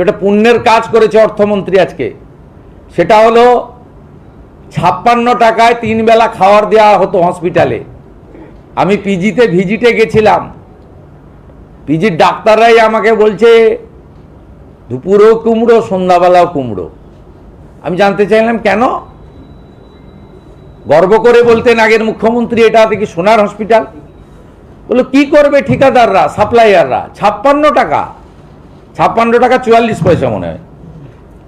এটা পুণ্যের কাজ করেছে অর্থমন্ত্রী আজকে। সেটা হলো 56 টাকায় 3 বেলা খাবার দেওয়া হতো হসপিটালে। আমি পিজিতে ভিজিটে গেছিলাম, পিজির ডাক্তাররাই আমাকে বলছে দুপুরেও কুমড়ো, সন্ধ্যাবেলাও কুমড়ো। আমি জানতে চাইলাম কেন? গর্ব করে বলতেন আগের মুখ্যমন্ত্রী, এটা দেখি সোনার হসপিটাল। বললো কি করবে ঠিকাদাররা, সাপ্লাইয়াররা? 56 টাকা, 56 টাকা 44 পয়সা মনে হয়।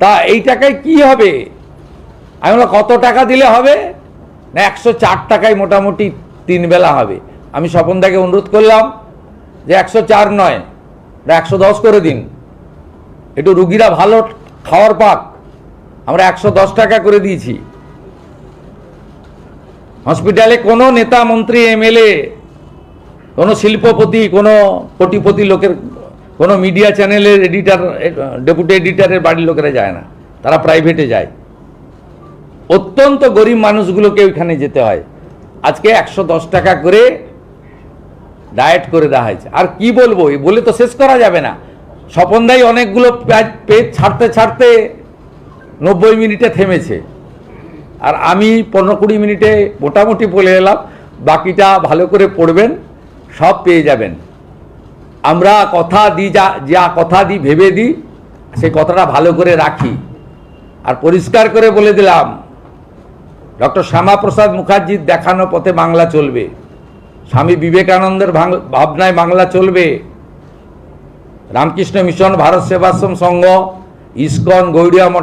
তা এই টাকায় কি হবে? আমি বললাম কত টাকা দিলে হবে? না 104 টাকায় মোটামুটি 3 বেলা হবে। আমি স্বপনদাকে অনুরোধ করলাম যে 104 নয়, 110 করে দিন, একটু রুগীরা ভালো খাওয়ার পাক। আমরা 110 টাকা করে দিয়েছি। হসপিটালে কোনো নেতা, মন্ত্রী, এমএলএ, কোনো শিল্পপতি, কোনো কোটিপতি লোকের, কোনো মিডিয়া চ্যানেলের এডিটার, ডেপুটি এডিটারের বাড়ির লোকেরা যায় না, তারা প্রাইভেটে যায়। অত্যন্ত গরিব মানুষগুলোকে ওইখানে যেতে হয়। আজকে 110 টাকা করে ডায়েট করে দেওয়া হয়েছে। আর কি বলবো, বলে তো শেষ করা যাবে না। স্বপনদাই অনেকগুলো পেজ ছাড়তে ছাড়তে 90 মিনিটে থেমেছে, আর আমি 15-20 মিনিটে মোটামুটি বলে এলাম। বাকিটা ভালো করে পড়বেন, সব পেয়ে যাবেন। আমরা কথা দিই, যা কথা দিই, ভেবে দিই, সেই কথাটা ভালো করে রাখি। আর পরিষ্কার করে বলে দিলাম, ডক্টর শ্যামাপ্রসাদ মুখার্জির দেখানো পথে বাংলা চলবে, স্বামী বিবেকানন্দের ভাবনায় বাংলা চলবে, রামকৃষ্ণ মিশন, ভারত সেবাশ্রম সংঘ, ইসকন, গৌড়িয়া মঠ